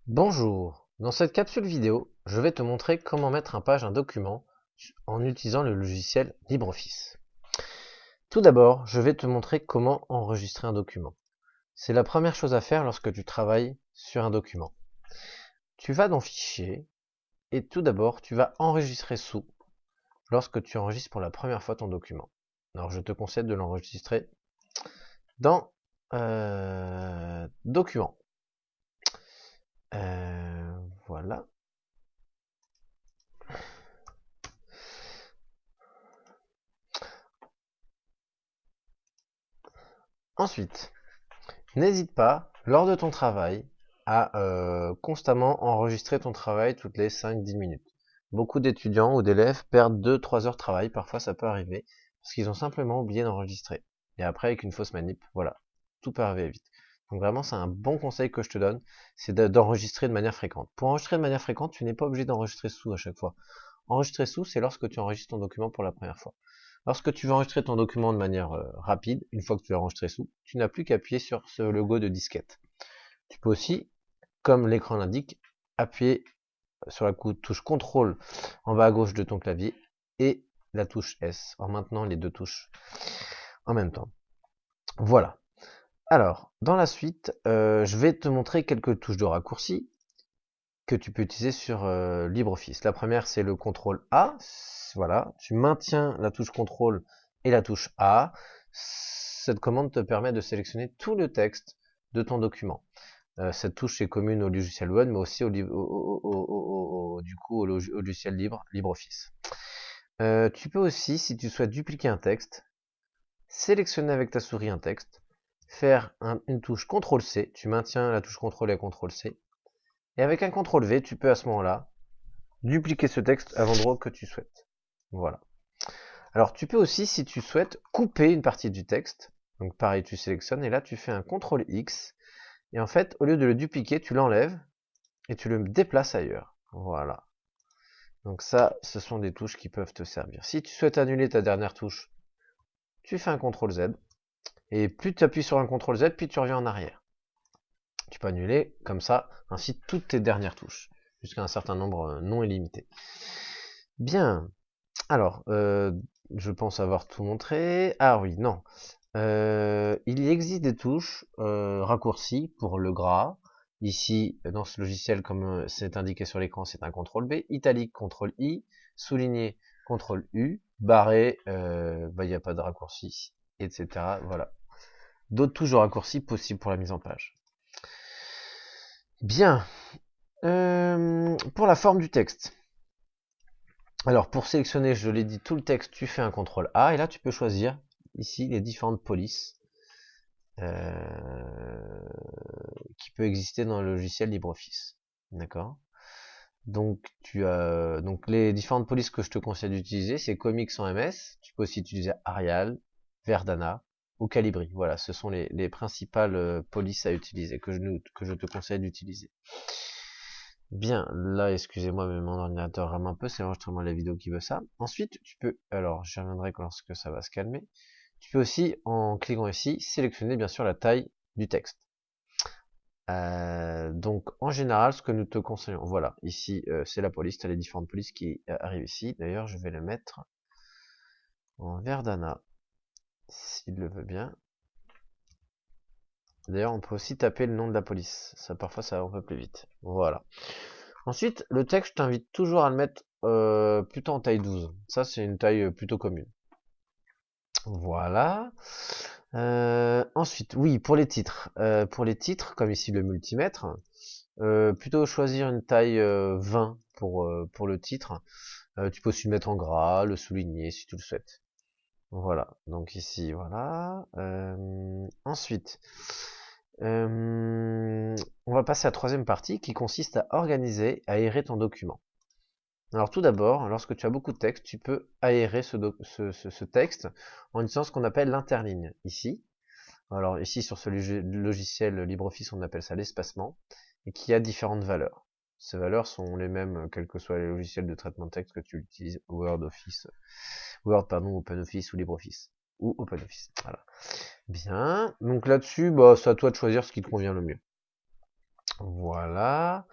Bonjour, dans cette capsule vidéo, je vais te montrer comment mettre en page un document en utilisant le logiciel LibreOffice. Tout d'abord, je vais te montrer comment enregistrer un document. C'est la première chose à faire lorsque tu travailles sur un document. Tu vas dans Fichier et tout d'abord, tu vas enregistrer sous lorsque tu enregistres pour la première fois ton document. Alors, je te conseille de l'enregistrer dans Document. Voilà. Ensuite, n'hésite pas, lors de ton travail, à constamment enregistrer ton travail toutes les 5-10 minutes. Beaucoup d'étudiants ou d'élèves perdent 2-3 heures de travail, parfois ça peut arriver, parce qu'ils ont simplement oublié d'enregistrer. Et après, avec une fausse manip, voilà, tout peut arriver vite. Donc vraiment, c'est un bon conseil que je te donne, c'est d'enregistrer de manière fréquente. Pour enregistrer de manière fréquente, tu n'es pas obligé d'enregistrer sous à chaque fois. Enregistrer sous, c'est lorsque tu enregistres ton document pour la première fois. Lorsque tu veux enregistrer ton document de manière rapide, une fois que tu l'as enregistré sous, tu n'as plus qu'à appuyer sur ce logo de disquette. Tu peux aussi, comme l'écran l'indique, appuyer sur la touche CTRL en bas à gauche de ton clavier et la touche S en maintenant les deux touches en même temps. Voilà. Alors, dans la suite, je vais te montrer quelques touches de raccourci que tu peux utiliser sur LibreOffice. La première, c'est le CTRL A. Voilà, tu maintiens la touche CTRL et la touche A. Cette commande te permet de sélectionner tout le texte de ton document. Cette touche est commune au logiciel Word, mais aussi au logiciel libre, LibreOffice. Tu peux aussi, si tu souhaites dupliquer un texte, sélectionner avec ta souris un texte, faire une touche CTRL-C, tu maintiens la touche CTRL et CTRL-C, et avec un CTRL-V, tu peux à ce moment-là dupliquer ce texte à l'endroit que tu souhaites. Voilà. Alors tu peux aussi, si tu souhaites, couper une partie du texte. Donc pareil, tu sélectionnes et là tu fais un CTRL-X. Et en fait, au lieu de le dupliquer, tu l'enlèves et tu le déplaces ailleurs. Voilà. Donc ça, ce sont des touches qui peuvent te servir. Si tu souhaites annuler ta dernière touche, tu fais un CTRL-Z. Et plus tu appuies sur un CTRL-Z, plus tu reviens en arrière. Tu peux annuler comme ça, ainsi toutes tes dernières touches, jusqu'à un certain nombre non illimité. Bien. Alors, je pense avoir tout montré. Ah oui, non. Il existe des touches raccourcis pour le gras. Ici, dans ce logiciel, comme c'est indiqué sur l'écran, c'est un CTRL B, italique, CTRL I, souligné, CTRL U, barré, il n'y a pas de raccourci, etc. Voilà. D'autres touches de raccourcis possibles pour la mise en page. Bien. Pour la forme du texte. Alors, pour sélectionner, je l'ai dit, tout le texte, tu fais un CTRL A, et là, tu peux choisir, ici, les différentes polices qui peut exister dans le logiciel LibreOffice. D'accord. Donc, tu as les différentes polices que je te conseille d'utiliser, c'est Comics en MS, tu peux aussi utiliser Arial, Verdana ou Calibri. Voilà, ce sont les principales polices à utiliser, que je te conseille d'utiliser. Bien, là, excusez-moi, mais mon ordinateur rame un peu, c'est l'enregistrement de la vidéo qui veut ça. Ensuite, tu peux, alors j'y reviendrai lorsque ça va se calmer, tu peux aussi, en cliquant ici, sélectionner bien sûr la taille du texte. Donc en général, ce que nous te conseillons, voilà, ici c'est la police, tu as les différentes polices qui arrivent ici. D'ailleurs, je vais le mettre en Verdana, s'il le veut bien. D'ailleurs, on peut aussi taper le nom de la police, ça parfois ça va un peu plus vite. Voilà. Ensuite, le texte, je t'invite toujours à le mettre plutôt en taille 12. Ça, c'est une taille plutôt commune. Voilà. Ensuite, oui, pour les titres. Pour les titres, comme ici le multimètre, plutôt choisir une taille 20 pour le titre. Tu peux aussi le mettre en gras, le souligner si tu le souhaites. Voilà, donc ici, voilà. Ensuite, on va passer à la troisième partie qui consiste à organiser, à aérer ton document. Alors tout d'abord, lorsque tu as beaucoup de texte, tu peux aérer ce texte en utilisant ce qu'on appelle l'interligne. Ici, alors ici sur ce logiciel LibreOffice, on appelle ça l'espacement, et qui a différentes valeurs. Ces valeurs sont les mêmes quels que soient les logiciels de traitement de texte que tu utilises, OpenOffice ou LibreOffice, ou OpenOffice. Voilà. Bien, donc là-dessus, c'est à toi de choisir ce qui te convient le mieux. Voilà.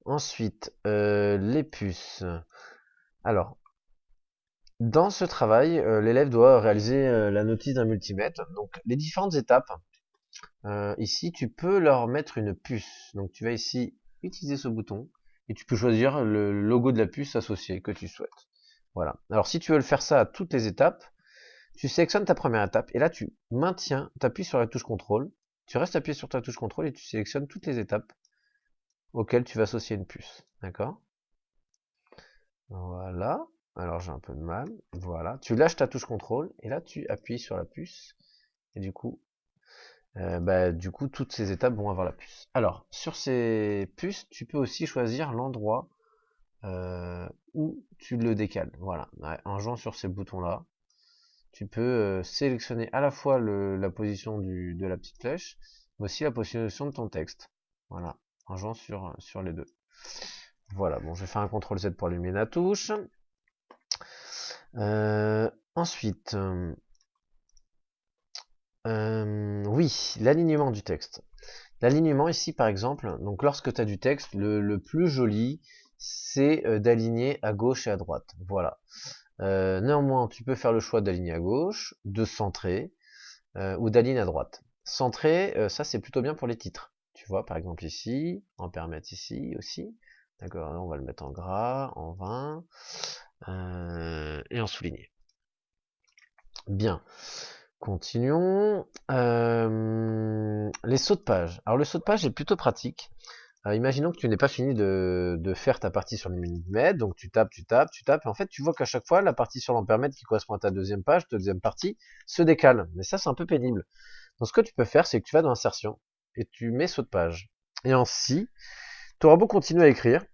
Ensuite, les puces. Alors, dans ce travail, l'élève doit réaliser la notice d'un multimètre. Donc, les différentes étapes. Ici, tu peux leur mettre une puce. Donc, tu vas ici utiliser ce bouton et tu peux choisir le logo de la puce associée que tu souhaites. Voilà. Alors, si tu veux le faire ça à toutes les étapes, tu sélectionnes ta première étape et là, tu maintiens, tu appuies sur la touche contrôle. Tu restes appuyé sur ta touche contrôle et tu sélectionnes toutes les étapes auxquelles tu vas associer une puce. D'accord? Voilà. Alors, j'ai un peu de mal. Voilà. Tu lâches ta touche contrôle et là, tu appuies sur la puce et du coup, toutes ces étapes vont avoir la puce. Alors, sur ces puces, tu peux aussi choisir l'endroit où tu le décales. Voilà, ouais, en jouant sur ces boutons-là, tu peux sélectionner à la fois la position de la petite flèche, mais aussi la position de ton texte. Voilà, en jouant sur les deux. Voilà, bon, je vais faire un CTRL Z pour allumer la touche. Ensuite, oui, l'alignement du texte. L'alignement ici, par exemple, donc lorsque tu as du texte, le plus joli, c'est d'aligner à gauche et à droite. Voilà. Néanmoins, tu peux faire le choix d'aligner à gauche, de centrer, ou d'aligner à droite. Centrer, ça c'est plutôt bien pour les titres. Tu vois, par exemple ici, en permettre ici aussi. D'accord, on va le mettre en gras, en 20, et en souligné. Bien. Continuons. Les sauts de page. Alors le saut de page est plutôt pratique. Imaginons que tu n'aies pas fini de faire ta partie sur le millimètre, donc tu tapes, et en fait tu vois qu'à chaque fois la partie sur l'ampèremètre qui correspond à ta deuxième page, ta deuxième partie, se décale. Mais ça c'est un peu pénible. Donc ce que tu peux faire, c'est que tu vas dans insertion et tu mets saut de page. Et ainsi, tu auras beau continuer à écrire,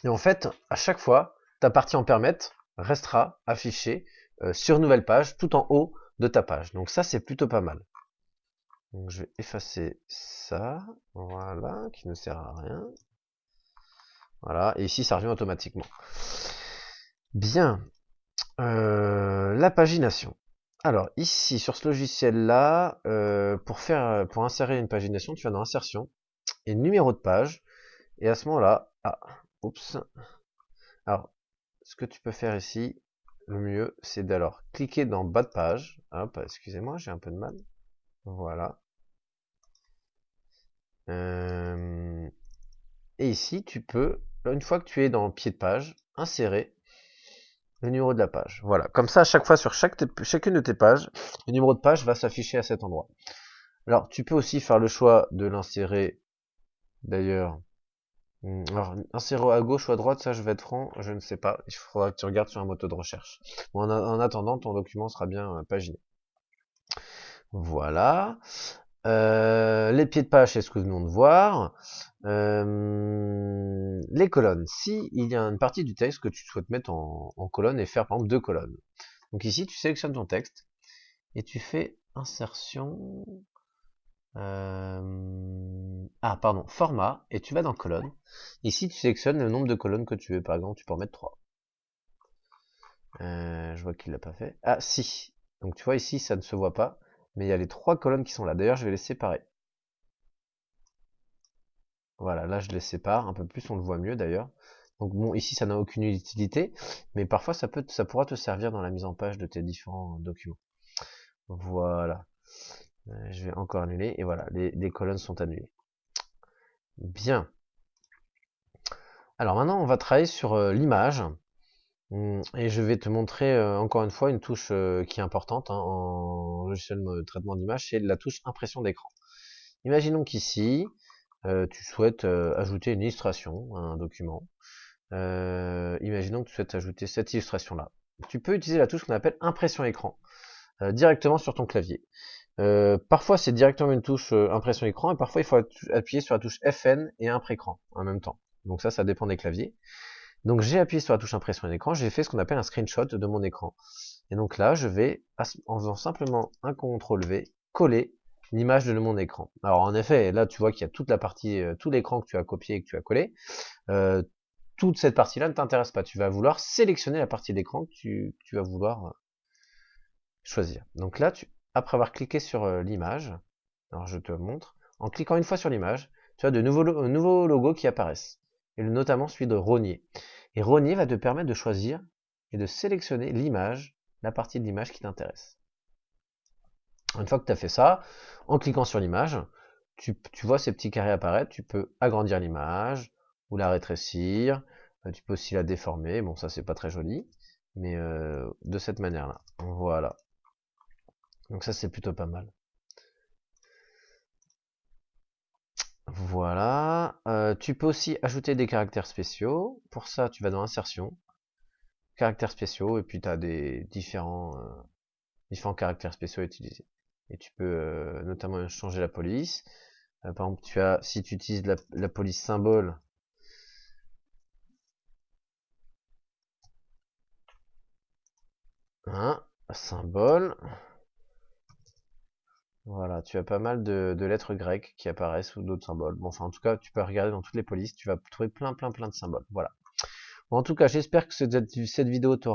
et en fait, à chaque fois, ta partie ampèremètre restera affichée sur nouvelle page, tout en haut de ta page. Donc ça c'est plutôt pas mal. Donc je vais effacer ça, voilà, qui ne sert à rien. Voilà, et ici ça revient automatiquement. Bien, la pagination. Alors ici sur ce logiciel-là, pour insérer une pagination, tu vas dans Insertion et Numéro de page, et à ce moment-là, oups. Alors, ce que tu peux faire ici, le mieux, c'est d'alors cliquer dans Bas de page. Hop, excusez-moi, j'ai un peu de mal. Voilà. Et ici, tu peux, une fois que tu es dans le pied de page, insérer le numéro de la page. Voilà. Comme ça, à chaque fois, sur chacune de tes pages, le numéro de page va s'afficher à cet endroit. Alors, tu peux aussi faire le choix de l'insérer, d'ailleurs. Alors, insérer à gauche ou à droite, ça, je vais être franc, je ne sais pas. Il faudra que tu regardes sur un moteur de recherche. Bon, en attendant, ton document sera bien paginé. Voilà. Les pieds de page, c'est ce que nous venons de voir. Les colonnes. Si il y a une partie du texte que tu souhaites mettre en colonne et faire par exemple 2 colonnes. Donc ici, tu sélectionnes ton texte et tu fais insertion. Format, et tu vas dans colonne. Ici, tu sélectionnes le nombre de colonnes que tu veux. Par exemple, tu peux en mettre 3. Je vois qu'il l'a pas fait. Ah, si. Donc tu vois ici, ça ne se voit pas. Mais il y a les 3 colonnes qui sont là. D'ailleurs, je vais les séparer. Voilà, là je les sépare un peu plus, on le voit mieux d'ailleurs. Donc bon, ici ça n'a aucune utilité, mais parfois ça pourra te servir dans la mise en page de tes différents documents. Voilà. Je vais encore annuler, et voilà, les colonnes sont annulées. Bien. Alors maintenant on va travailler sur l'image. Et je vais te montrer encore une fois une touche qui est importante en logiciel de traitement d'image, c'est la touche impression d'écran. Imaginons qu'ici, tu souhaites ajouter une illustration à un document. Imaginons que tu souhaites ajouter cette illustration-là. Tu peux utiliser la touche qu'on appelle impression écran directement sur ton clavier. Parfois, c'est directement une touche impression écran, et parfois, il faut appuyer sur la touche FN et impression écran en même temps. Donc ça dépend des claviers. Donc j'ai appuyé sur la touche impression écran, j'ai fait ce qu'on appelle un screenshot de mon écran. Et donc là, je vais, en faisant simplement un CTRL V, coller l'image de mon écran. Alors en effet, là tu vois qu'il y a toute la partie, tout l'écran que tu as copié et que tu as collé. Toute cette partie-là ne t'intéresse pas. Tu vas vouloir sélectionner la partie d'écran que tu vas vouloir choisir. Donc là, après avoir cliqué sur l'image, alors je te montre, En cliquant une fois sur l'image, tu as de nouveaux logos qui apparaissent, et notamment celui de Rognier. Et Rognier va te permettre de choisir et de sélectionner l'image, la partie de l'image qui t'intéresse. Une fois que tu as fait ça, en cliquant sur l'image, tu vois ces petits carrés apparaître, tu peux agrandir l'image ou la rétrécir, tu peux aussi la déformer, bon ça c'est pas très joli, mais de cette manière-là. Voilà. Donc ça c'est plutôt pas mal. Voilà. Tu peux aussi ajouter des caractères spéciaux. Pour ça, tu vas dans Insertion, caractères spéciaux, et puis tu as des différents caractères spéciaux à utiliser. Et tu peux notamment changer la police. Par exemple, si tu utilises la police symbole, hein, symbole, voilà, tu as pas mal de lettres grecques qui apparaissent ou d'autres symboles. Bon, enfin, en tout cas, tu peux regarder dans toutes les polices, tu vas trouver plein de symboles. Voilà. Bon, en tout cas, j'espère que cette vidéo te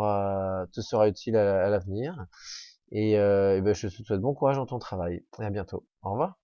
sera utile à l'avenir. Et ben, je te souhaite bon courage dans ton travail. Et à bientôt. Au revoir.